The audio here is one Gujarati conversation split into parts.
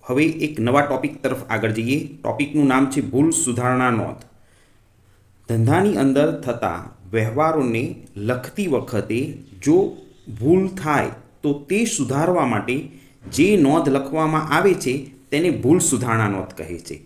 હવે એક નવા ટોપિક તરફ આગળ જઈએ। ટોપિકનું નામ છે ભૂલ સુધારણા નોંધ। ધંધાની અંદર થતા વ્યવહારોને લખતી વખતે જો ભૂલ થાય તો તે સુધારવા માટે જે નોંધ લખવામાં આવે છે તેને ભૂલ સુધારણા નોંધ કહે છે।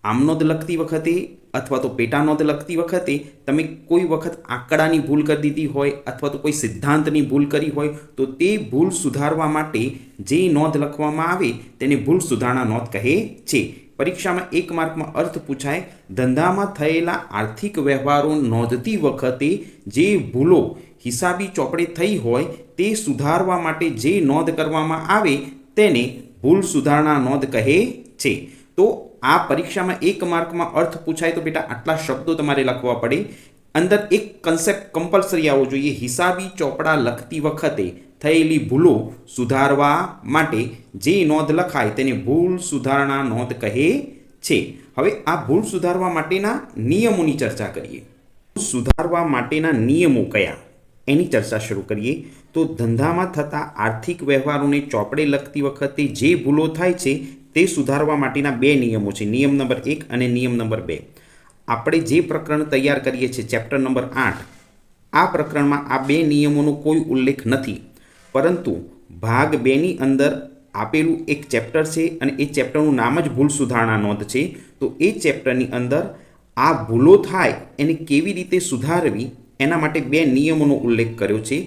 આમ નોંધ લખતી વખતે અથવા તો પેટા નોંધ લખતી વખતે તમે કોઈ વખત આંકડાની ભૂલ કરી દીધી હોય અથવા તો કોઈ સિદ્ધાંતની ભૂલ કરી હોય તો તે ભૂલ સુધારવા માટે જે નોંધ લખવામાં આવે તેને ભૂલ સુધારણા નોંધ કહે છે। પરીક્ષામાં 1 માર્કમાં અર્થ પૂછાય, ધંધામાં થયેલા આર્થિક વ્યવહારો નોંધતી વખતે જે ભૂલો હિસાબી ચોપડે થઈ હોય તે સુધારવા માટે જે નોંધ કરવામાં આવે તેને ભૂલ સુધારણા નોંધ કહે છે। તો આ પરીક્ષામાં 1 માર્કમાં અર્થ પૂછાય તો બેટા આટલા શબ્દો તમારે લખવા પડે। અંદર એક કન્સેપ્ટ કમ્પલસરી આવવો જોઈએ, હિસાબી ચોપડા લખતી વખતે થયેલી ભૂલો સુધારવા માટે જે નોંધ લખાય તેને ભૂલ સુધારણા નોંધ કહે છે। હવે આ ભૂલ સુધારવા માટેના નિયમોની ચર્ચા કરીએ। સુધારવા માટેના નિયમો કયા એની ચર્ચા શરૂ કરીએ તો ધંધામાં થતા આર્થિક વ્યવહારોને ચોપડે લખતી વખતે જે ભૂલો થાય છે તે સુધારવા માટેના 2 નિયમો છે, નિયમ નંબર 1 અને નિયમ નંબર 2। આપણે જે પ્રકરણ તૈયાર કરીએ છીએ ચેપ્ટર નંબર 8, આ પ્રકરણમાં આ 2 નિયમોનો કોઈ ઉલ્લેખ નથી, પરંતુ ભાગ 2ની અંદર આપેલું એક ચેપ્ટર છે અને એ ચેપ્ટરનું નામ જ ભૂલ સુધારણા નોંધ છે। તો એ ચેપ્ટરની અંદર આ ભૂલો થાય એને કેવી રીતે સુધારવી એના માટે 2 નિયમોનો ઉલ્લેખ કર્યો છે।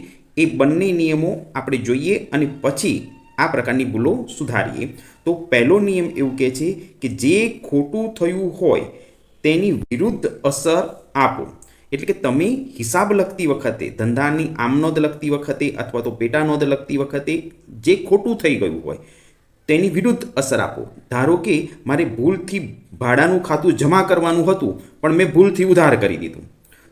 એ બંને નિયમો આપણે જોઈએ અને પછી આ પ્રકારની ભૂલો સુધારીએ। તો પહેલો નિયમ એવું કહે છે કે જે ખોટું થયું હોય તેની વિરુદ્ધ અસર આપો। એટલે કે તમે હિસાબ લખતી વખતે, ધંધાની આમ નોંધ લખતી વખતે અથવા તો પેટા નોંધ લખતી વખતે જે ખોટું થઈ ગયું હોય તેની વિરુદ્ધ અસર આપો। ધારો કે મારે ભૂલથી ભાડાનું ખાતું જમા કરવાનું હતું પણ મેં ભૂલથી ઉધાર કરી દીધું,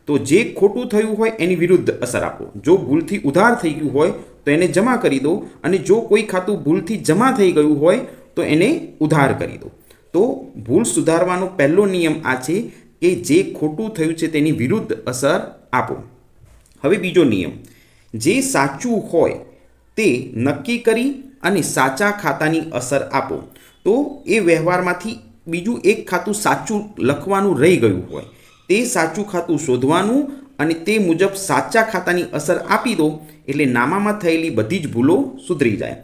તો જે ખોટું થયું હોય એની વિરુદ્ધ અસર આપો। જો ભૂલથી ઉધાર થઈ ગયું હોય તો એને જમા કરી દો, અને જો કોઈ ખાતું ભૂલથી જમા થઈ ગયું હોય તો એને ઉધાર કરી દો। તો ભૂલ સુધારવાનો પહેલો નિયમ આ છે કે જે ખોટું થયું છે તેની વિરુદ્ધ અસર આપો। હવે બીજો નિયમ, જે સાચું હોય તે નક્કી કરી અને સાચા ખાતાની અસર આપો। તો એ વ્યવહારમાંથી બીજું એક ખાતું સાચું લખવાનું રહી ગયું હોય તે સાચું ખાતું શોધવાનું અને તે મુજબ સાચા ખાતાની અસર આપી દો, એટલે નામામાં થયેલી બધી જ ભૂલો સુધરી જાય।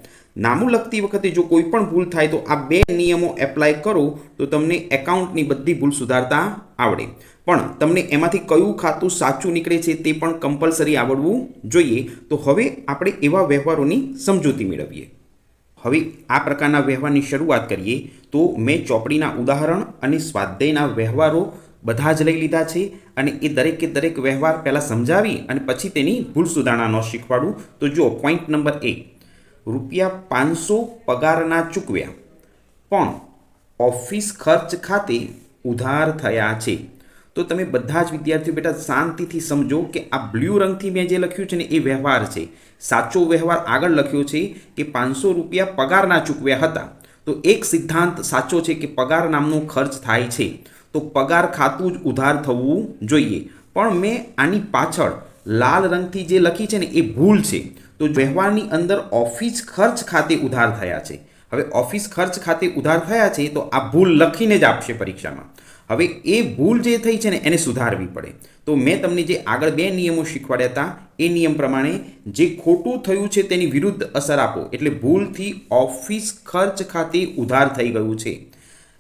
નામું લખતી વખતે જો કોઈ પણ ભૂલ થાય તો આ 2 નિયમો એપ્લાય કરો તો તમને એકાઉન્ટની બધી ભૂલ સુધારતા આવડે। પણ તમને એમાંથી કયું ખાતું સાચું નીકળે છે તે પણ કમ્પલસરી આવડવું જોઈએ। તો હવે આપણે એવા વ્યવહારોની સમજૂતી મેળવીએ। હવે આ પ્રકારના વ્યવહારની શરૂઆત કરીએ તો મેં ચોપડીના ઉદાહરણ અને સ્વાધ્યાયના વ્યવહારો બધા જ લઈ લીધા છે અને એ દરેકે દરેક વ્યવહાર પહેલાં સમજાવી અને પછી તેની ભૂલ સુધારણા ન શીખવાડું। તો જુઓ, પોઈન્ટ નંબર 1, ₹500 પગારના ચૂકવ્યા પણ ઓફિસ ખર્ચ ખાતે ઉધાર થયા છે। તો તમે બધા જ વિદ્યાર્થીઓ બેટા શાંતિથી સમજો કે આ બ્લુ રંગથી મેં જે લખ્યું છે ને એ વ્યવહાર છે। સાચો વ્યવહાર આગળ લખ્યો છે કે ₹500 પગારના ચૂકવ્યા હતા। તો એક સિદ્ધાંત સાચો છે કે પગાર નામનો ખર્ચ થાય છે તો પગાર ખાતું જ ઉધાર થવું જોઈએ, પણ મેં આની પાછળ લાલ રંગથી જે લખી છે ને એ ભૂલ છે। તો વ્યવહારની અંદર ઓફિસ ખર્ચ ખાતે ઉધાર થયા છે। હવે ઓફિસ ખર્ચ ખાતે ઉધાર થયા છે તો આ ભૂલ લખીને જ આપશે પરીક્ષામાં। હવે એ ભૂલ જે થઈ છે ને એને સુધારવી પડે। તો મેં તમને જે આગળ 2 નિયમો શીખવાડ્યા હતા એ નિયમ પ્રમાણે જે ખોટું થયું છે તેની વિરુદ્ધ અસર આપો, એટલે ભૂલથી ઓફિસ ખર્ચ ખાતે ઉધાર થઈ ગયું છે।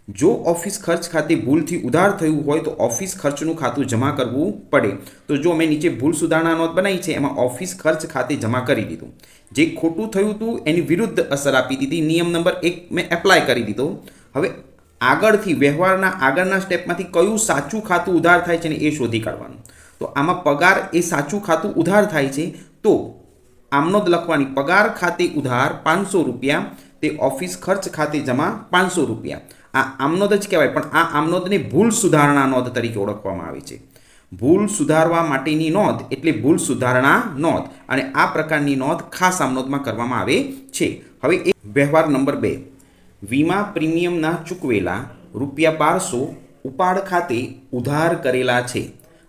જો ઓફિસ ખર્ચ ખાતે ભૂલથી ઉધાર થયું હોય તો ઓફિસ ખર્ચનું ખાતું જમા કરવું પડે। તો જો મેં નીચે ભૂલ સુધારણા નોંધ બનાવી છે એમાં ઓફિસ ખર્ચ ખાતે જમા કરી દીધું, જે ખોટું થયું હતું એની વિરુદ્ધ અસર આપી દીધી, નિયમ નંબર 1 મેં એપ્લાય કરી દીધો। હવે આગળથી વ્યવહારના આગળના સ્ટેપમાંથી કયું સાચું ખાતું ઉધાર થાય છે ને એ શોધી કાઢવાનું। તો આમાં પગાર એ સાચું ખાતું ઉધાર થાય છે તો આમ નોંધ લખવાની, પગાર ખાતે ઉધાર ₹500 તે ઓફિસ ખર્ચ ખાતે જમા ₹500। આ આમનોંધ જ કહેવાય, પણ આ આમનોંધને ભૂલ સુધારણા નોંધ તરીકે ઓળખવામાં આવે છે। ભૂલ સુધારવા માટેની નોંધ એટલે ભૂલ સુધારણા નોંધ, અને આ પ્રકારની નોંધ ખાસ આમનોંધમાં કરવામાં આવે છે। હવે એક વ્યવહાર નંબર 2, વીમા પ્રીમિયમના ચૂકવેલા ₹1200 ઉપાડ ખાતે ઉધાર કરેલા છે।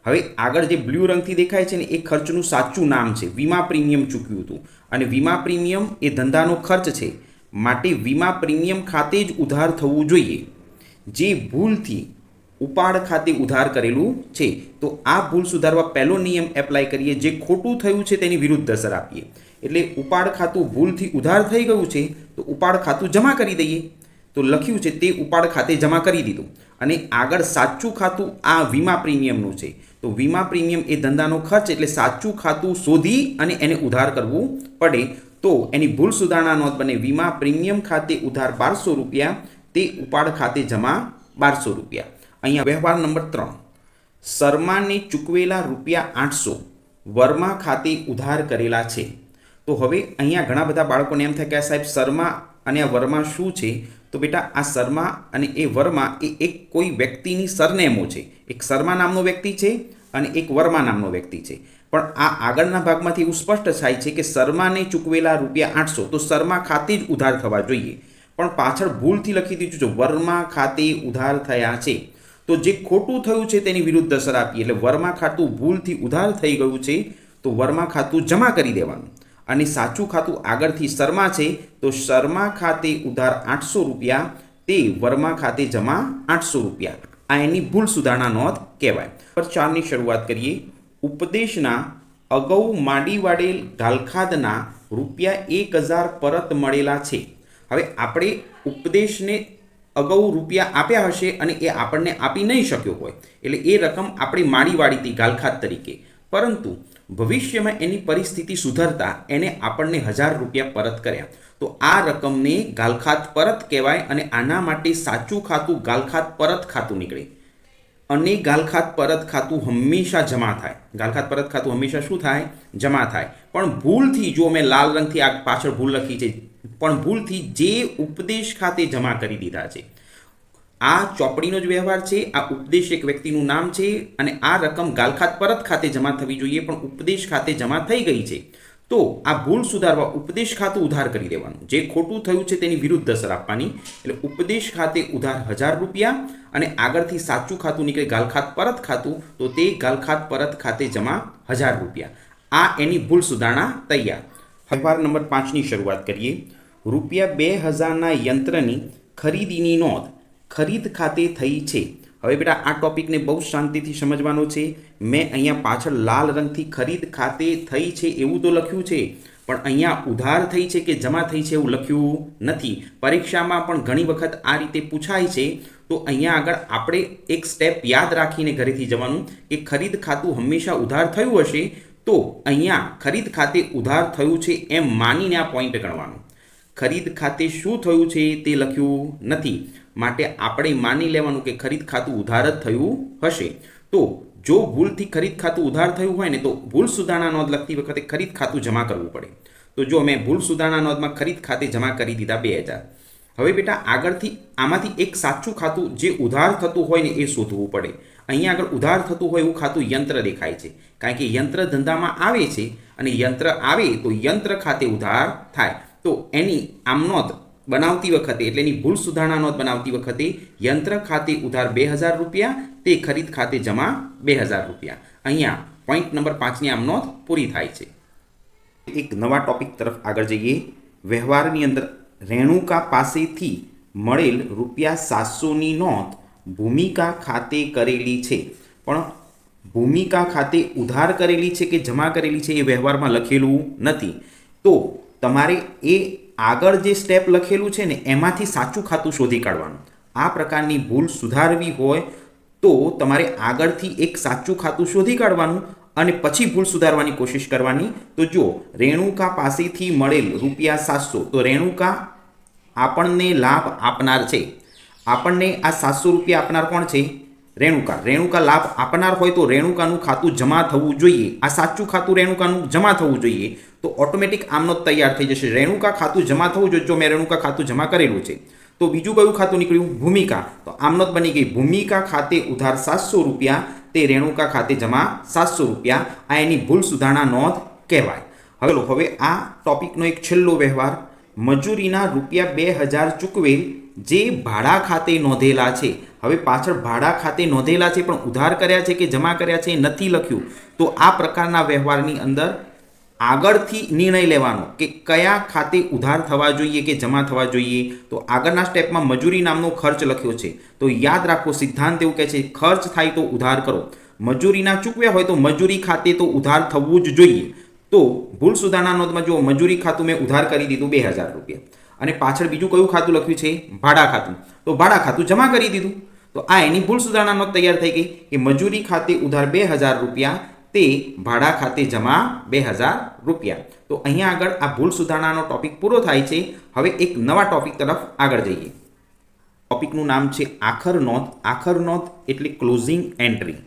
હવે આગળ જે બ્લુ રંગથી દેખાય છે ને એ ખર્ચનું સાચું નામ છે, વીમા પ્રીમિયમ ચૂક્યું હતું, અને વીમા પ્રીમિયમ એ ધંધાનો ખર્ચ છે। માટે વીમા પ્રીમિયમ ખાતે જ ઉધાર થવું જોઈએ જે ભૂલથી ઉપાડ ખાતે ઉધાર કરેલું છે. તો આ ભૂલ સુધારવા પહેલો નિયમ એપ્લાય કરીએ, જે ખોટું થયું છે તેની વિરુદ્ધ અસર આપીએ. એટલે ઉપાડ ખાતું ભૂલથી ઉધાર થઈ ગયું છે તો ઉપાડ ખાતું જમા કરી દઈએ. તો લખ્યું છે તે ઉપાડ ખાતે જમા કરી દીધું. અને આગળ સાચું ખાતું આ વીમા પ્રીમિયમનું છે. તો વીમા પ્રીમિયમ એ ધંધાનો ખર્ચ, એટલે સાચું ખાતું શોધી અને એને ઉધાર કરવું પડે. તો એની ભૂલ સુધારણા નોંધ બને વીમા પ્રીમિયમ ખાતે ઉધાર 1200 રૂપિયા, તે ઉપાડ ખાતે જમા 1200 રૂપિયા. અહીંયા વ્યવહાર નંબર 3, શર્માને ચૂકવેલા રૂપિયા 800 વર્મા ખાતે ઉધાર કરેલા છે. તો હવે અહીંયા ઘણા બધા બાળકોને એમ થાય કે આ સાહેબ શર્મા અને આ વર્મા શું છે? તો બેટા આ શર્મા અને એ વર્મા એ એક કોઈ વ્યક્તિની સરનેમો છે. એક શર્મા નામનો વ્યક્તિ છે અને એક વર્મા નામનો વ્યક્તિ છે. પણ આ આગળના ભાગમાંથી એવું સ્પષ્ટ થાય છે કે શર્માને ચૂકવેલા રૂપિયા 800, તો શર્મા ખાતે જ ઉધાર થવા જોઈએ. પણ પાછળ ભૂલથી લખી દીધું છે વર્મા ખાતે ઉધાર થયા છે. તો જે ખોટું થયું છે તેની વિરુદ્ધ અસર આપીએ. એટલે વર્મા ખાતું ભૂલથી ઉધાર થઈ ગયું છે તો વર્મા ખાતું જમા કરી દેવાનું. અને સાચું ખાતું આગળથી શર્મા છે તો શર્મા ખાતે ઉધાર 800 રૂપિયા, તે વર્મા ખાતે જમા 800 રૂપિયા. આ એની ભૂલ સુધારણા નોંધ કહેવાય. 4ની શરૂઆત કરીએ. ઉપદેશના અગાઉ માંડી વાળેલ ગાલખાદના રૂપિયા 1000 પરત મળેલા છે. હવે આપણે ઉપદેશને અગાઉ રૂપિયા આપ્યા હશે અને એ આપણને આપી નહીં શક્યો હોય, એટલે એ રકમ આપણે માડી વાળી હતી ગાલખાદ તરીકે. પરંતુ ભવિષ્યમાં એની પરિસ્થિતિ સુધરતા એને આપણને 1000 રૂપિયા પરત કર્યા. તો આ રકમને ગાલખાદ પરત કહેવાય. અને આના માટે સાચું ખાતું ગાલખાદ પરત ખાતું નીકળે. અને ગાલખાદ પરત ખાતું હંમેશા જમા થાય. ગાલખાદ પરત ખાતું હંમેશા શું થાય? જમા થાય. પણ ભૂલથી, જો મેં લાલ રંગથી આ પાછળ ભૂલ લખી છે, પણ ભૂલથી જે ઉપદેશ ખાતે જમા કરી દીધા છે. આ ચોપડીનો જ વ્યવહાર છે. આ ઉપદેશ એક વ્યક્તિનું નામ છે અને આ રકમ ગાલખાદ પરત ખાતે જમા થવી જોઈએ, પણ ઉપદેશ ખાતે જમા થઈ ગઈ છે. તો આ ભૂલ સુધારવા ઉપદેશ ખાતું ઉધાર કરી દેવાનું. જે ખોટું થયું છે તેની વિરુદ્ધ અસર આપવાની. એટલે ઉપદેશ ખાતે ઉધાર 1000 રૂપિયા અને આગળથી સાચું ખાતું નીકળે ગાલખાદ પરત ખાતું, તો તે ગાલખાદ પરત ખાતે જમા 1000 રૂપિયા. આ એની ભૂલ સુધારણા તૈયાર. વ્યવહાર નંબર 5ની શરૂઆત કરીએ. રૂપિયા 2000ના યંત્રની ખરીદીની નોંધ ખરીદ ખાતે થઈ છે. હવે બેટા આ ટોપિકને બહુ શાંતિથી સમજવાનો છે. મેં અહીંયા પાછળ લાલ રંગથી ખરીદ ખાતે થઈ છે એવું તો લખ્યું છે, પણ અહીંયા ઉધાર થઈ છે કે જમા થઈ છે એવું લખ્યું નથી. પરીક્ષામાં પણ ઘણી વખત આ રીતે પૂછાય છે. તો અહીંયા આગળ આપણે એક સ્ટેપ યાદ રાખીને ઘરેથી જવાનું કે ખરીદ ખાતું હંમેશા ઉધાર થયું હશે. તો અહીંયા ખરીદ ખાતે ઉધાર થયું છે એમ માનીને આ પોઈન્ટ ગણવાનું. ખરીદ ખાતે શું થયું છે તે લખ્યું નથી, માટે આપણે માની લેવાનું કે ખરીદ ખાતું ઉધાર જ થયું હશે. તો જો ભૂલથી ખરીદ ખાતું ઉધાર થયું હોય ને, તો ભૂલ સુધારણા નોંધ લખતી વખતે ખરીદ ખાતું જમા કરવું પડે. તો જો મેં ભૂલ સુધારણા નોંધમાં ખરીદ ખાતે જમા કરી દીધા 2000. હવે બેટા આગળથી આમાંથી એક સાચું ખાતું જે ઉધાર થતું હોય ને એ શોધવું પડે. અહીંયા આગળ ઉધાર થતું હોય એવું ખાતું યંત્ર દેખાય છે, કારણ કે યંત્ર ધંધામાં આવે છે અને યંત્ર આવે તો યંત્ર ખાતે ઉધાર થાય. તો એની આમ નોંધ બનાવતી વખતે, એટલે એની ભૂલ સુધારણા નોંધ બનાવતી વખતે યંત્ર ખાતે ઉધાર 2000 રૂપિયા, તે ખરીદ ખાતે જમા 2000 રૂપિયા. અહીંયા પોઈન્ટ નંબર 5ની આમ નોંધ પૂરી થાય છે. એક નવા ટોપિક તરફ આગળ જઈએ. વ્યવહારની અંદર રેણુકા પાસેથી મળેલ રૂપિયા 700ની નોંધ ભૂમિકા ખાતે કરેલી છે. પણ ભૂમિકા ખાતે ઉધાર કરેલી છે કે જમા કરેલી છે એ વ્યવહારમાં લખેલું નથી. તો તમારે એ આગળ જે સ્ટેપ લખેલું છે ને એમાંથી સાચું ખાતું શોધી કાઢવાનું. આ પ્રકારની ભૂલ સુધારવી હોય તો તમારે આગળથી એક સાચું ખાતું શોધી કાઢવાનું અને પછી ભૂલ સુધારવાની કોશિશ કરવાની. તો જો રેણુકા પાસેથી મળેલ રૂપિયા 700, તો રેણુકા આપણને લાભ આપનાર છે. આપણને આ 700 રૂપિયા આપનાર કોણ છે? રેણુકા. રેણુકા લાભ આપનાર હોય તો રેણુકાનું ખાતું જમા થવું જોઈએ. આ સાચું ખાતું રેણુકાનું જમા થવું જોઈએ. તો ઓટોમેટિક આમનો તૈયાર થઈ જશે. રેણુકા ખાતું જમા થવું જોઈએ. જો મેં રેણુકા ખાતું જમા કરેલું છે, તો બીજું કયું ખાતું નીકળ્યું? ભૂમિકા. તો આમનો જ બની ગઈ ભૂમિકા ખાતે ઉધાર 700 રૂપિયા, તે રેણુકા ખાતે જમા 700 રૂપિયા. આ એની ભૂલ સુધારણા નોંધ કહેવાય. હવે આ ટોપિકનો એક છેલ્લો વ્યવહાર. મજૂરીના રૂપિયા 2000 ચૂકવેલ જે ભાડા ખાતે નોંધેલા છે. હવે પાછળ ભાડા ખાતે નોંધેલા છે પણ ઉધાર કર્યા છે કે જમા કર્યા છે નથી લખ્યું. તો આ પ્રકારના વ્યવહારની અંદર આગળથી નિર્ણય લેવાનો કે કયા ખાતે ઉધાર થવા જોઈએ કે જમા થવા જોઈએ. તો આગળના સ્ટેપમાં મજૂરી નામનો ખર્ચ લખ્યો છે. તો યાદ રાખો, સિદ્ધાંત એવું કહે છે ખર્ચ થાય તો ઉધાર કરો. મજૂરીના ચૂકવ્યા હોય તો મજૂરી ખાતે તો ઉધાર થવું જ જોઈએ. તો ભૂલ સુધારણા નોંધમાં જો મજૂરી ખાતું મેં ઉધાર કરી દીધું 2000 રૂપિયા, અને પાછળ બીજું કયું ખાતું લખ્યું છે? ભાડા ખાતું. તો ભાડા ખાતું જમા કરી દીધું. તો આ એની ભૂલ સુધારણા નોંધ તૈયાર થઈ ગઈ કે મજૂરી ખાતે ઉધાર 2000 રૂપિયા, તે ભાડા ખાતે જમા 2000 રૂપિયા. તો અહીંયા આગળ આ ભૂલ સુધારણાનો ટોપિક પૂરો થાય છે. હવે એક નવા ટોપિક તરફ આગળ જઈએ. ટોપિકનું નામ છે આખર નોંધ. આખર નોંધ એટલે ક્લોઝિંગ એન્ટ્રી.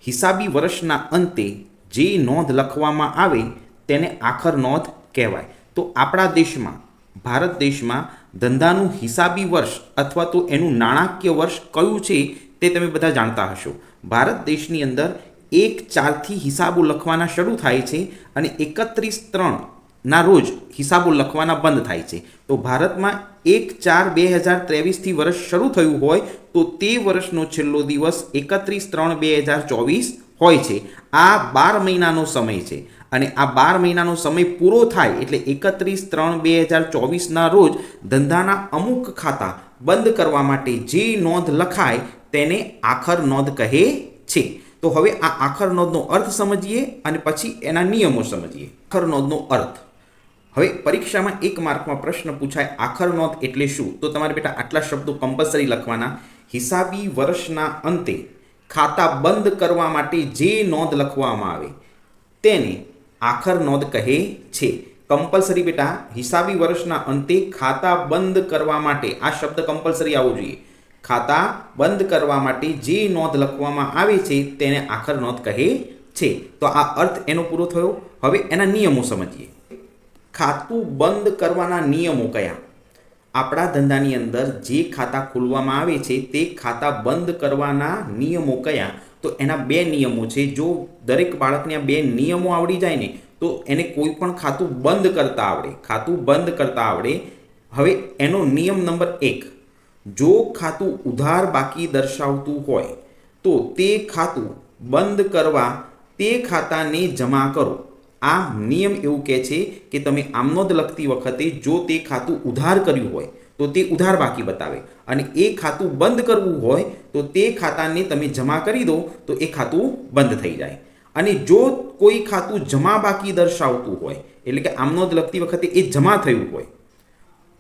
હિસાબી વર્ષના અંતે જે નોંધ લખવામાં આવે તેને આખર નોંધ કહેવાય. તો આપણા દેશમાં, ભારત દેશમાં ધંધાનું હિસાબી વર્ષ અથવા તો એનું નાણાકીય વર્ષ કયું છે તે તમે બધા જાણતા હશો. ભારત દેશની અંદર 1/4થી હિસાબો લખવાના શરૂ થાય છે અને 31/3 રોજ હિસાબો લખવાના બંધ થાય છે. તો ભારતમાં 1/4/2023થી વર્ષ શરૂ થયું હોય તો તે વર્ષનો છેલ્લો દિવસ 31/3/2024 હોય છે. આ 12 મહિનાનો સમય છે અને આ 12 મહિનાનો સમય પૂરો થાય એટલે 31/3/2024ના રોજ ધંધાના અમુક ખાતા બંધ કરવા માટે જે નોંધ લખાય તેને આખર નોંધ કહે છે. તો હવે આ આખર નોંધનો અર્થ સમજીએ અને પછી એના નિયમો સમજીએ. આખર નોંધનો અર્થ. હવે પરીક્ષામાં 1 માર્કમાં પ્રશ્ન પૂછાય આખર નોંધ એટલે શું? તો તમારે બેટા આટલા શબ્દો કમ્પલસરી લખવાના. હિસાબી વર્ષના અંતે ખાતા બંધ કરવા માટે જે નોંધ લખવામાં આવે તેને આખર નોંધ કહે છે. કમ્પલસરી બેટા, હિસાબી વર્ષના અંતે ખાતા બંધ કરવા માટે આ શબ્દ કમ્પલસરી આવવો જોઈએ. ખાતા બંધ કરવા માટે જે નોંધ લખવામાં આવે છે તેને આખર નોંધ કહે છે. તો આ અર્થ એનો પૂરો થયો. હવે એના નિયમો સમજીએ. ખાતું બંધ કરવાના નિયમો કયા? આપણા ધંધાની અંદર જે ખાતા ખોલવામાં આવે છે તે ખાતા બંધ કરવાના નિયમો કયા? તો એના 2 નિયમો છે. જો દરેક બાળકને આ 2 નિયમો આવડી જાય ને તો એને કોઈ પણ ખાતું બંધ કરતા આવડે. ખાતું બંધ કરતા આવડે. હવે એનો નિયમ નંબર 1, જો ખાતું ઉધાર બાકી દર્શાવતું હોય તો તે ખાતું બંધ કરવા તે ખાતાને જમા કરો. આ નિયમ એવું કહે છે કે તમે આમનોંધ લખતી વખતે જો તે ખાતું ઉધાર કર્યું હોય તો તે ઉધાર બાકી બતાવે, અને એ ખાતું બંધ કરવું હોય તો તે ખાતાને તમે જમા કરી દો તો એ ખાતું બંધ થઈ જાય. અને જો કોઈ ખાતું જમા બાકી દર્શાવતું હોય, એટલે કે આમનોંધ લખતી વખતે એ જમા થયું હોય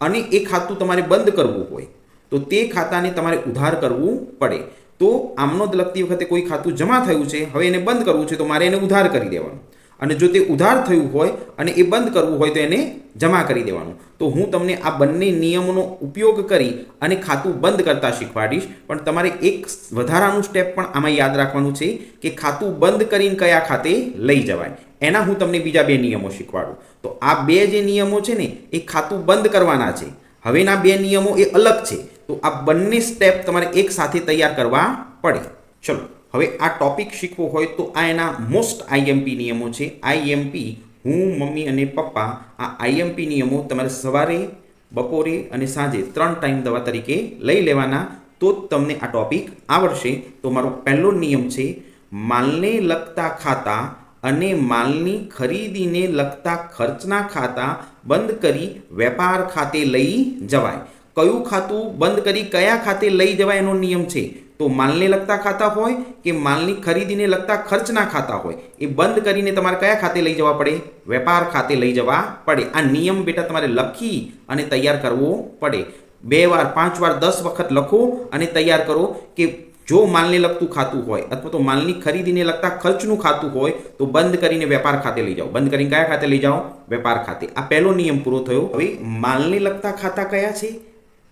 અને એ ખાતું તમારે બંધ કરવું હોય તો તે ખાતાને તમારે ઉધાર કરવું પડે. તો આમનોંધ લખતી વખતે કોઈ ખાતું જમા થયું છે, હવે એને બંધ કરવું છે તો મારે એને ઉધાર કરી દેવાનું. અને જો તે ઉધાર થયું હોય અને એ બંધ કરવું હોય તો એને જમા કરી દેવાનું. તો હું તમને આ બંને નિયમોનો ઉપયોગ કરી અને ખાતું બંધ કરતા શીખવાડીશ. પણ તમારે એક વધારાનું સ્ટેપ પણ આમાં યાદ રાખવાનું છે કે ખાતું બંધ કરીને કયા ખાતે લઈ જવાય. એના હું તમને બીજા 2 નિયમો શીખવાડું. તો આ 2 જે નિયમો છે ને એ ખાતું બંધ કરવાના છે. હવેના 2 નિયમો એ અલગ છે. તો આ બંને સ્ટેપ તમારે એક સાથે તૈયાર કરવા પડે. ચલો, હવે આ ટોપિક શીખવો હોય તો આ એના મોસ્ટ આઈએમપી નિયમો છે. આઈએમપી, હું, મમ્મી અને પપ્પા, આ આઈએમપી નિયમો તમારે સવારે, બપોરે અને સાંજે 3 ટાઈમ દવા તરીકે લઈ લેવાના. તો જ તમને આ ટોપિક આવડશે. તો મારો પહેલો નિયમ છે, માલને લગતા ખાતા અને માલની ખરીદીને લગતા ખર્ચના ખાતા બંધ કરી વેપાર ખાતે લઈ જવાય. કયું ખાતું બંધ કરી કયા ખાતે લઈ જવાય એનો નિયમ છે. તો માલને લગતા ખાતા હોય કે માલની ખરીદીને લગતા ખર્ચના ખાતા હોય, એ બંધ કરીને તમારે કયા ખાતે લઈ જવા પડે? વેપાર ખાતે લઈ જવા પડે. આ નિયમ બેટા તમારે લખી અને તૈયાર કરવો પડે. 2 વાર, 5 વાર, 10 વખત લખો અને તૈયાર કરો કે જો માલને લગતું ખાતું હોય અથવા તો માલની ખરીદીને લગતા ખર્ચનું ખાતું હોય તો બંધ કરીને વેપાર ખાતે લઈ જાઓ. બંધ કરીને કયા ખાતે લઈ જાઓ? વેપાર ખાતે. આ પહેલો નિયમ પૂરો થયો. હવે માલને લગતા ખાતા કયા છે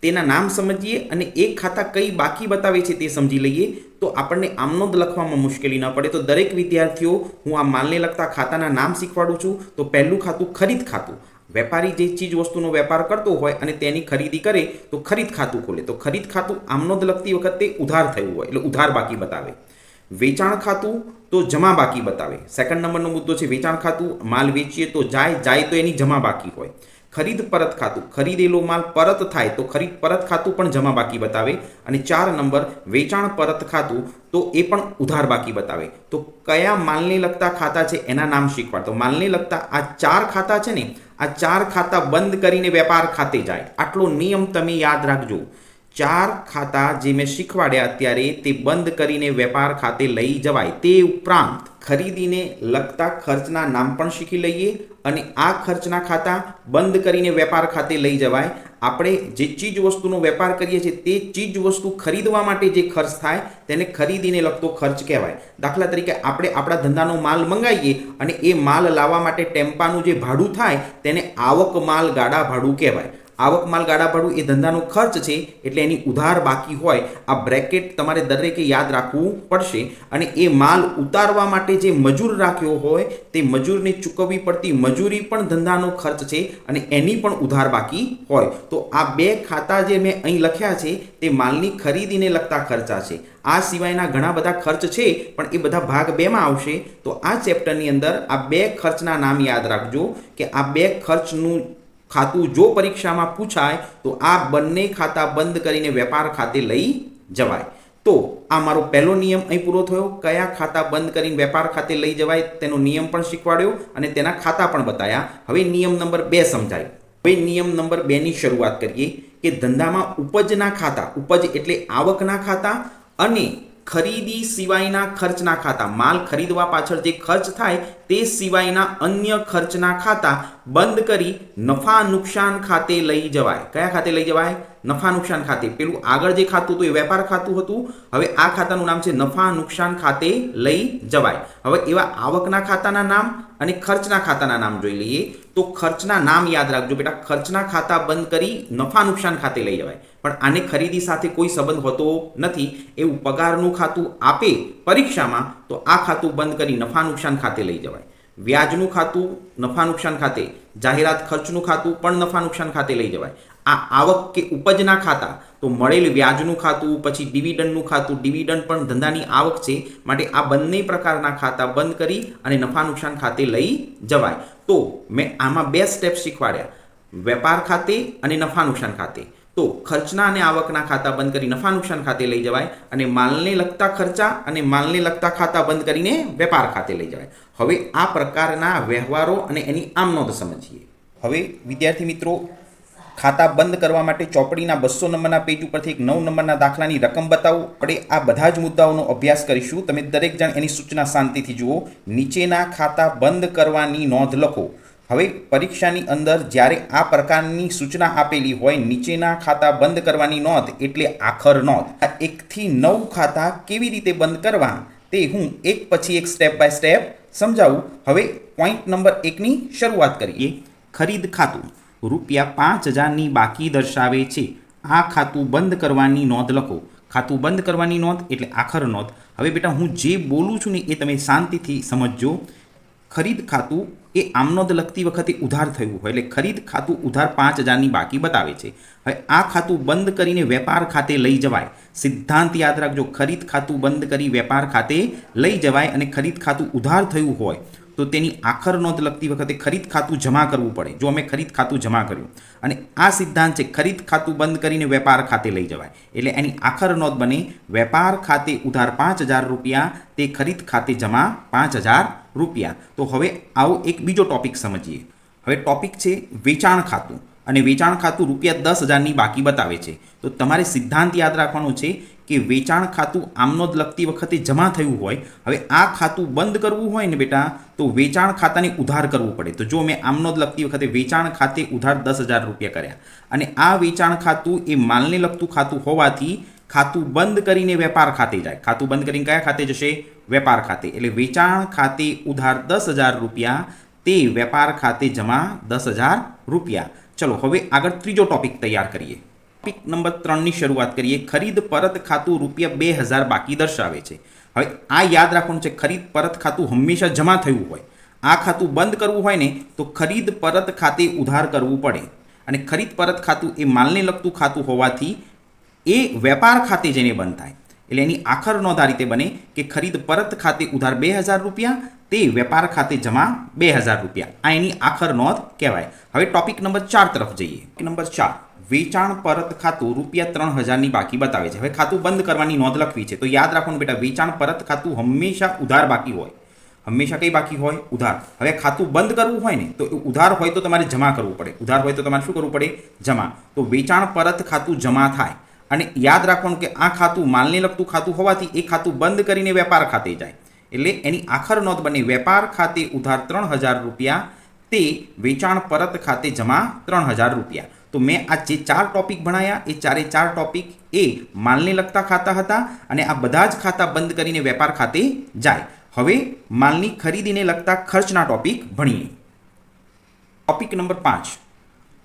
તેના નામ સમજીએ અને એક ખાતા કઈ બાકી બતાવે છે તે સમજી લઈએ તો આપણને આમનોંધ લખવામાં મુશ્કેલી ન પડે. તો દરેક વિદ્યાર્થીઓ હું આ માલને લગતા ખાતાના નામ શીખવાડું છું. તો પહેલું ખાતું ખરીદ ખાતું. વેપારી જે ચીજ વસ્તુનો વેપાર કરતો હોય અને તેની ખરીદી કરે તો ખરીદ ખાતું ખોલે. તો ખરીદ ખાતું આમનોંધ લખતી વખતે ઉધાર થયું હોય એટલે ઉધાર બાકી બતાવે. વેચાણ ખાતું તો જમા બાકી બતાવે. સેકન્ડ નંબરનો મુદ્દો છે વેચાણ ખાતું. માલ વેચીએ તો જાય તો એની જમા બાકી હોય. ખરીદ પરત ખાતું, ખરીદેલો માલ પરત થાય તો ખરીદ પરત ખાતું પણ જમા બાકી બતાવે. અને 4 નંબર વેચાણ પરત ખાતું, તો એ પણ ઉધાર બાકી બતાવે. તો કયા માલને લગતા ખાતા છે એના નામ શીખવાડ. તો માલને લગતા આ 4 ખાતા છે ને, આ 4 ખાતા બંધ કરીને વેપાર ખાતે જાય. આટલો નિયમ તમે યાદ રાખજો. 4 ખાતા જે મેં શીખવાડ્યા અત્યારે તે બંધ કરીને વેપાર ખાતે લઈ જવાય. તે ઉપરાંત ખરીદીને લગતા ખર્ચના નામ પણ શીખી લઈએ અને આ ખર્ચના ખાતા બંધ કરીને વેપાર ખાતે લઈ જવાય. આપણે જે ચીજ વસ્તુનો વેપાર કરીએ છીએ તે ચીજ વસ્તુ ખરીદવા માટે જે ખર્ચ થાય તેને ખરીદીને લગતો ખર્ચ કહેવાય. દાખલા તરીકે આપણે આપણા ધંધાનો માલ મંગાવીએ અને એ માલ લાવવા માટે ટેમ્પાનું જે ભાડું થાય તેને આવક માલ ગાડા ભાડું કહેવાય. આવક માલ ગાડા ભાડું એ ધંધાનો ખર્ચ છે, એટલે એની ઉધાર બાકી હોય. આ બ્રેકેટ તમારે દરેકે યાદ રાખવું પડશે. અને એ માલ ઉતારવા માટે જે મજૂર રાખ્યો હોય તે મજૂરને ચૂકવવી પડતી મજૂરી પણ ધંધાનો ખર્ચ છે અને એની પણ ઉધાર બાકી હોય. તો આ 2 ખાતા જે મેં અહીં લખ્યા છે તે માલની ખરીદીને લગતા ખર્ચા છે. આ સિવાયના ઘણા બધા ખર્ચ છે પણ એ બધા ભાગ 2માં આવશે. તો આ ચેપ્ટરની અંદર આ 2 ખર્ચના નામ યાદ રાખજો કે આ 2 ખર્ચનું ખાતું જો પરીક્ષામાં પૂછાય તો આ બંને ખાતા બંધ કરીને વેપાર ખાતે લઈ જવાય. તો આ મારો પહેલો નિયમ અહીં પૂરો થયો. કયા ખાતા બંધ કરીને વેપાર ખાતે લઈ જવાય તેનો નિયમ પણ શીખવાડ્યો અને તેના ખાતા પણ બતાવ્યા. હવે નિયમ નંબર 2 સમજાય. હવે નિયમ નંબર 2ની શરૂઆત કરીએ કે ધંધામાં ઉપજના ખાતા, ઉપજ એટલે આવકના ખાતા અને ખરીદી સિવાયના ખર્ચના ખાતા, માલ ખરીદવા પાછળ જે ખર્ચ થાય તે સિવાયના અન્ય ખર્ચના ખાતા બંધ કરી નફા નુકસાન ખાતે લઈ જવાય. કયા ખાતે લઈ જવાય? નફા નુકસાન ખાતે. પેલું આગળ જે ખાતું હતું એ વેપાર ખાતું હતું. હવે આ ખાતાનું નામ છે નફા નુકસાન ખાતે લઈ જવાય. હવે એવા આવકના ખાતાના નામ અને ખર્ચના ખાતાના નામ જોઈ લઈએ. તો ખર્ચના નામ યાદ રાખજો બેટા. ખર્ચના ખાતા બંધ કરી નફા નુકસાન ખાતે લઈ જવાય. પણ આને ખરીદી સાથે કોઈ સંબંધ હોતો નથી. એવું પગારનું ખાતું આપે પરીક્ષામાં તો આ ખાતું બંધ કરી નફા નુકસાન ખાતે લઈ જવાય. વ્યાજનું ખાતું નફા નુકસાન ખાતે, જાહેરાત ખર્ચનું ખાતું પણ નફા નુકસાન ખાતે લઈ જવાય. આ આવક કે ઉપજના ખાતા તો મળેલ વ્યાજનું ખાતું, પછી ડિવિડન્ડનું ખાતું, ડિવિડન્ડ પણ ધંધાની આવક છે માટે આ બંને પ્રકારના ખાતા બંધ કરી અને નફા નુકસાન ખાતે લઈ જવાય. તો મેં આમાં 2 સ્ટેપ શીખવાડ્યા, વેપાર ખાતે અને નફા નુકસાન ખાતે. તો ખર્ચના અને આવકના ખાતા બંધ કરી નફા નુકસાન ખાતે લઈ જવાય અને માલને લગતા ખર્ચા અને માલને લગતા ખાતા બંધ કરીને વેપાર ખાતે લઈ જવાય. હવે આ પ્રકારના વ્યવહારો અને એની આમ નોંધ સમજીએ. હવે વિદ્યાર્થી મિત્રો, ખાતા બંધ કરવા માટે ચોપડીના 200 નંબરના પેજ ઉપરથી એક 9 નંબરના દાખલાની રકમ બતાવું. આપણે આ બધા જ મુદ્દાઓનો અભ્યાસ કરીશું. તમે દરેક જણ એની સૂચના શાંતિથી જુઓ. નીચેના ખાતા બંધ કરવાની નોંધ લખો. હવે પરીક્ષાની અંદર જ્યારે આ પ્રકારની સૂચના આપેલી હોય, નીચેના ખાતા બંધ કરવાની નોંધ એટલે આખર નોંધ. આ 1 થી 9 ખાતા કેવી રીતે બંધ કરવા તે હું એક પછી એક સ્ટેપ બાય સ્ટેપ સમજાવું. હવે પોઈન્ટ નંબર 1ની શરૂઆત કરીએ. ખરીદ ખાતું ₹5000ની બાકી દર્શાવે છે. આ ખાતું બંધ કરવાની નોંધ લખો. ખાતું બંધ કરવાની નોંધ એટલે આખર નોંધ. હવે બેટા હું જે બોલું છું ને એ તમે શાંતિથી સમજજો. ખરીદ ખાતું એ આમનોંધ લખતી વખતે ઉધાર થયું હોય એટલે ખરીદ ખાતું ઉધાર 5000ની બાકી બતાવે છે. હવે આ ખાતું બંધ કરીને વેપાર ખાતે લઈ જવાય. સિદ્ધાંત યાદ રાખજો. ખરીદ ખાતું બંધ કરી વેપાર ખાતે લઈ જવાય અને ખરીદ ખાતું ઉધાર થયું હોય તો તેની આખર નોંધ લખતી વખતે ખરીદ ખાતું જમા કરવું પડે. જો અમે ખરીદ ખાતું જમા કર્યું અને આ સિદ્ધાંત છે ખરીદ ખાતું બંધ કરીને વેપાર ખાતે લઈ જવાય એટલે એની આખર નોંધ બને વેપાર ખાતે ઉધાર ₹5000 તે ખરીદ ખાતે જમા ₹5000. તો હવે આવો એક બીજો ટોપિક સમજીએ. હવે ટોપિક છે વેચાણ ખાતું અને વેચાણ ખાતું ₹10,000ની બાકી બતાવે છે. તો તમારે સિદ્ધાંત યાદ રાખવાનો છે કે વેચાણ ખાતું આમનોંધ લખતી વખતે જમા થયું હોય. હવે આ ખાતું બંધ કરવું હોય ને બેટા તો વેચાણ ખાતાને ઉધાર કરવું પડે. તો જો મેં આમનોંધ લખતી વખતે વેચાણ ખાતે ઉધાર ₹10,000 કર્યા અને આ વેચાણ ખાતું એ માલને લગતું ખાતું હોવાથી ખાતું બંધ કરીને વેપાર ખાતે જાય. ખાતું બંધ કરીને કયા ખાતે જશે? વેપાર ખાતે. એટલે વેચાણ ખાતે ઉધાર ₹10,000 તે વેપાર ખાતે જમા ₹10,000. ચલો હવે આગળ ત્રીજો ટોપિક તૈયાર કરીએ. ટોપિક નંબર 3ની શરૂઆત કરીએ. ખરીદ પરત ખાતું ₹2,000 બાકી દર્શાવે છે. હવે આ યાદ રાખવાનું છે, ખરીદ પરત ખાતું હંમેશા જમા થયું હોય. આ ખાતું બંધ કરવું હોય ને તો ખરીદ પરત ખાતે ઉધાર કરવું પડે અને ખરીદ પરત ખાતું એ માલને લગતું ખાતું હોવાથી એ વેપાર ખાતે જઈને બંધ થાય. એટલે એની આખર નોંધ આ રીતે બને કે ખરીદ પરત ખાતે ઉધાર ₹2,000 તે વેપાર ખાતે જમા 2000 રૂપિયા. આ એની આખર નોંધ કહેવાય. હવે ટોપિક નંબર 4 તરફ જઈએ. નંબર 4, વેચાણ પરત ખાતું રૂપિયા 3000ની બાકી બતાવે છે. હવે ખાતું બંધ કરવાની નોંધ લખવી છે. તો યાદ રાખવાનું બેટા, વેચાણ પરત ખાતું હંમેશા ઉધાર બાકી હોય. હંમેશા કઈ બાકી હોય? ઉધાર. હવે ખાતું બંધ કરવું હોય ને તો ઉધાર હોય તો તમારે જમા કરવું પડે. ઉધાર હોય તો તમારે શું કરવું પડે? જમા. તો વેચાણ પરત ખાતું જમા થાય. અને યાદ રાખવાનું કે આ ખાતું માલને લગતું ખાતું હોવાથી એ ખાતું બંધ કરીને વેપાર ખાતે જાય. એટલે એની આખર નોંધ બને વેપાર ખાતે ઉધાર 3000 રૂપિયા તે વેચાણ પરત ખાતે જમા 3000 રૂપિયા. તો મેં આ જે 4 ટોપિક ભણાયા એ 4 ટોપિક એ માલને લગતા ખાતા હતા અને આ બધા જ ખાતા બંધ કરીને વેપાર ખાતે જાય. હવે માલની ખરીદીને લગતા ખર્ચના ટોપિક ભણીએ. ટોપિક નંબર 5,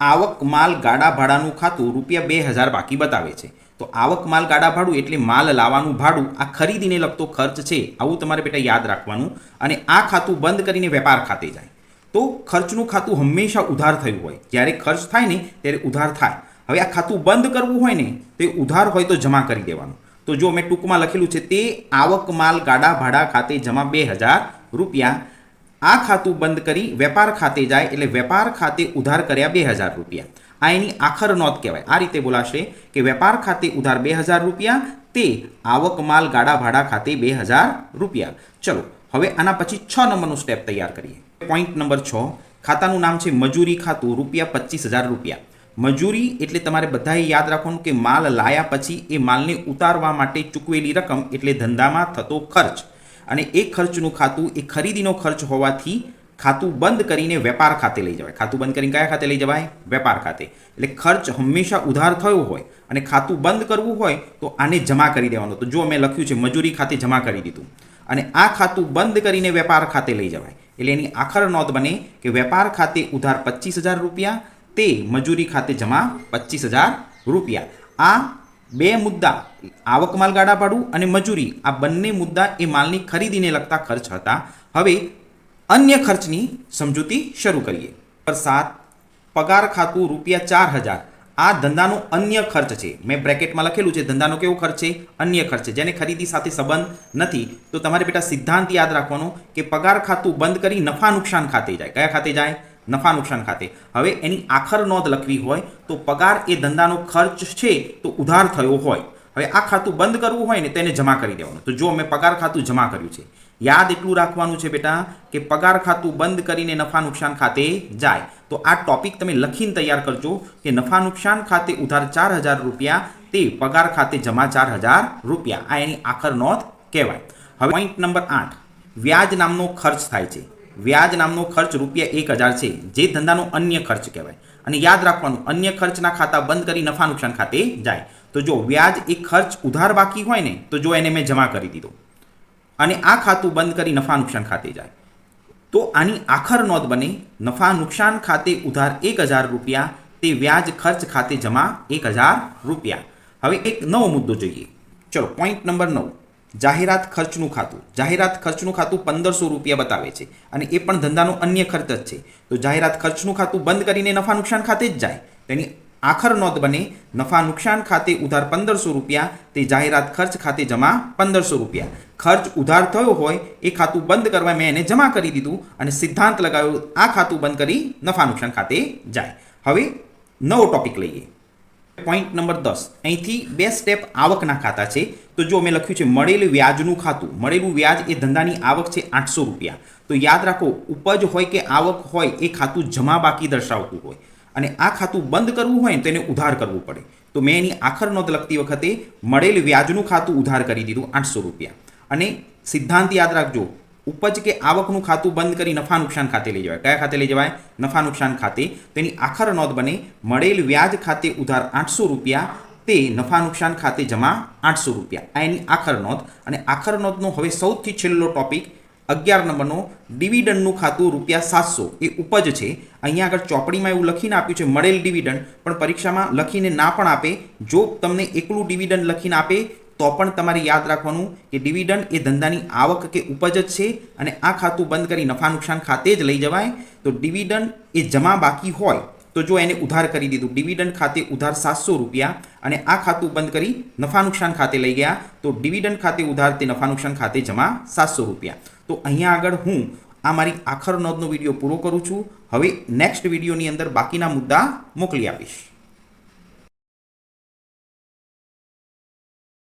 આવક માલ ગાડા ભાડાનું ખાતું રૂપિયા 2000 બાકી બતાવે છે. તો આવક માલ ગાડા ભાડું એટલે માલ લાવવાનું ભાડું, આ ખરીદીને લગતો ખર્ચ છે. આવું તમારે બેટા યાદ રાખવાનું. અને આ ખાતું બંધ કરીને વેપાર ખાતે જાય. તો ખર્ચનું ખાતું હંમેશા ઉધાર થયું હોય. જ્યારે ખર્ચ થાય ને ત્યારે ઉધાર થાય. હવે આ ખાતું બંધ કરવું હોય ને તો એ ઉધાર હોય તો જમા કરી દેવાનું. તો જો મેં ટૂંકમાં લખેલું છે તે આવક માલ ગાડા ભાડા ખાતે જમા 2000 રૂપિયા. આ ખાતું બંધ કરી વેપાર ખાતે જાય એટલે વેપાર ખાતે ઉધાર કર્યા 2000 રૂપિયા. આ એની આખર નોંધ કહેવાય. આ રીતે બોલાશે કે વેપાર ખાતે ઉધાર 2000 રૂપિયા તે આવક માલ ગાડા ભાડા ખાતે 2000 રૂપિયા. ચલો હવે આના પછી 6 નંબરનું સ્ટેપ તૈયાર કરીએ. પોઈન્ટ નંબર 6, ખાતાનું નામ છે મજૂરી ખાતું રૂપિયા 25000 રૂપિયા. મજૂરી એટલે તમારે બધાએ યાદ રાખવાનું કે માલ લાયા પછી એ માલને ઉતારવા માટે ચૂકવેલી રકમ એટલે ધંધામાં થતો ખર્ચ. અને એ ખર્ચનું ખાતું એ ખરીદીનો ખર્ચ હોવાથી ખાતું બંધ કરીને વેપાર ખાતે લઈ જવાય. ખાતું બંધ કરીને કયા ખાતે લઈ જવાય? વેપાર ખાતે. એટલે ખર્ચ હંમેશા ઉધાર થયો હોય અને ખાતું બંધ કરવું હોય તો આને જમા કરી દેવાનું. તો જો મેં લખ્યું છે મજૂરી ખાતે જમા કરી દીધું અને આ ખાતું બંધ કરીને વેપાર ખાતે લઈ જવાય. એટલે એની આખર નોંધ બને કે વેપાર ખાતે ઉધાર 25000 રૂપિયા તે મજૂરી ખાતે જમા 25000 રૂપિયા. આ બે મુદ્દા, આવક માલ ગાડા ભાડું અને મજૂરી, આ બંને મુદ્દા એ માલની ખરીદીને લગતા ખર્ચ હતા. હવે અન્ય ખર્ચની સમજૂતી શરૂ કરીએ. 7, પગાર ખાતું રૂપિયા 4000. આ ધંધાનો અન્ય ખર્ચ છે. મેં બ્રેકેટમાં લખેલું છે ધંધાનો કેવો ખર્ચ છે? અન્ય ખર્ચ છે, જેને ખરીદી સાથે સંબંધ નથી. તો તમારે બેટા સિદ્ધાંત યાદ રાખવાનો કે પગાર ખાતું બંધ કરી નફા નુકસાન ખાતે જાય. કયા ખાતે જાય? નફા નુકસાન ખાતે. હવે એની આખર નોંધ લખવી હોય તો પગાર એ ધંધાનો ખર્ચ છે તો ઉધાર થયો હોય. હવે આ ખાતું બંધ કરવું હોય ને તેને જમા કરી દેવાનું. તો જો મેં પગાર ખાતું જમા કર્યું છે. યાદ એટલું રાખવાનું છે બેટા કે પગાર ખાતું બંધ કરીને નફા નુકસાન ખાતે જાય. તો આ ટોપિક તમે લખીને તૈયાર કરજો કે નફા નુકસાન ખાતે ઉધાર 4000 રૂપિયા તે પગાર ખાતે જમા 4000 રૂપિયા. આ એની આખર નોંધ કહેવાય. હવે પોઈન્ટ નંબર 8, વ્યાજ નામનો ખર્ચ થાય છે. વ્યાજ નામનો ખર્ચ રૂપિયા 1000 છે, જે ધંધાનો અન્ય ખર્ચ કહેવાય. અને યાદ રાખવાનું અન્ય ખર્ચના ખાતા બંધ કરી નફા નુકસાન ખાતે જાય. તો જો વ્યાજ એ ખર્ચ ઉધાર બાકી હોય ને તો જો એને મેં જમા કરી દીધો અને આ ખાતું બંધ કરી નફા નુકસાન ખાતે જાય તો આની આખર નોંધ બને નફા નુકસાન ખાતે ઉધાર 1000 રૂપિયા તે વ્યાજ ખર્ચ ખાતે જમા 1000 રૂપિયા. હવે એક નવો મુદ્દો જોઈએ. ચલો પોઈન્ટ નંબર 9, જાહેરાત ખર્ચનું ખાતું. જાહેરાત ખર્ચનું ખાતું 1500 રૂપિયા બતાવે છે અને એ પણ ધંધાનો અન્ય ખર્ચ જ છે. તો જાહેરાત ખર્ચનું ખાતું બંધ કરીને નફા નુકસાન ખાતે જ જાય. તેની આખર નોંધ બને નફા નુકસાન ખાતે ઉધાર 1500 રૂપિયા તે જાહેરાત ખર્ચ ખાતે જમા 1500 રૂપિયા. ખર્ચ ઉધાર થયો હોય એ ખાતું બંધ કરવા મેં એને જમા કરી દીધું અને સિદ્ધાંત લગાવ્યો આ ખાતું બંધ કરી નફા નુકસાન ખાતે જાય. હવે નવો ટોપિક લઈએ. પોઈન્ટ નંબર 10, અહીંથી 2 સ્ટેપ આવકના ખાતા છે. તો જો મેં લખ્યું છે મળેલ વ્યાજનું ખાતું. મળેલું વ્યાજ એ ધંધાની આવક છે 800 રૂપિયા. તો યાદ રાખો ઉપજ હોય કે આવક હોય એ ખાતું જમા બાકી દર્શાવતું હોય અને આ ખાતું બંધ કરવું હોય ને તો એને ઉધાર કરવું પડે. તો મેં એની આખર નોંધ લખતી વખતે મળેલ વ્યાજનું ખાતું ઉધાર કરી દીધું 800 રૂપિયા. અને સિદ્ધાંત યાદ રાખજો ઉપજ કે આવકનું ખાતું બંધ કરી નફા નુકસાન ખાતે લઈ જવાય. કયા ખાતે લઈ જવાય? નફા નુકસાન ખાતે. તેની આખર નોંધ બને મળેલ વ્યાજ ખાતે ઉધાર 800 રૂપિયા તે નફા નુકસાન ખાતે જમા 800 રૂપિયા. આ એની આખર નોંધ. અને આખર નોંધનો હવે સૌથી છેલ્લો ટોપિક 11 નંબરનો ડિવિડન્ડનું ખાતું રૂપિયા 700 એ ઉપજ છે. અહીંયા આગળ ચોપડીમાં એવું લખીને આપ્યું છે મળેલ ડિવિડન્ડ, પણ પરીક્ષામાં લખીને ના પણ આપે. જો તમને એકલું ડિવિડન્ડ લખીને આપે તો પણ તમારે યાદ રાખવાનું કે ડિવિડન્ડ એ ધંધાની આવક કે ઉપજ જ છે અને આ ખાતું બંધ કરી નફા નુકસાન ખાતે જ લઈ જવાય. તો ડિવિડન્ડ એ જમા બાકી હોય તો જો એને ઉધાર કરી દીધું, ડિવિડન્ડ ખાતે ઉધાર 700 રૂપિયા અને આ ખાતું બંધ કરી નફા નુકસાન ખાતે લઈ ગયા, તો ડિવિડન્ડ ખાતે ઉધાર તે નફા નુકસાન ખાતે જમા 700 રૂપિયા. તો અહીંયા આગળ હું આ મારી આખર નોંધનો વિડીયો પૂરો કરું છું. હવે નેક્સ્ટ વિડીયોની અંદર બાકીના મુદ્દા મોકલી આપીશ.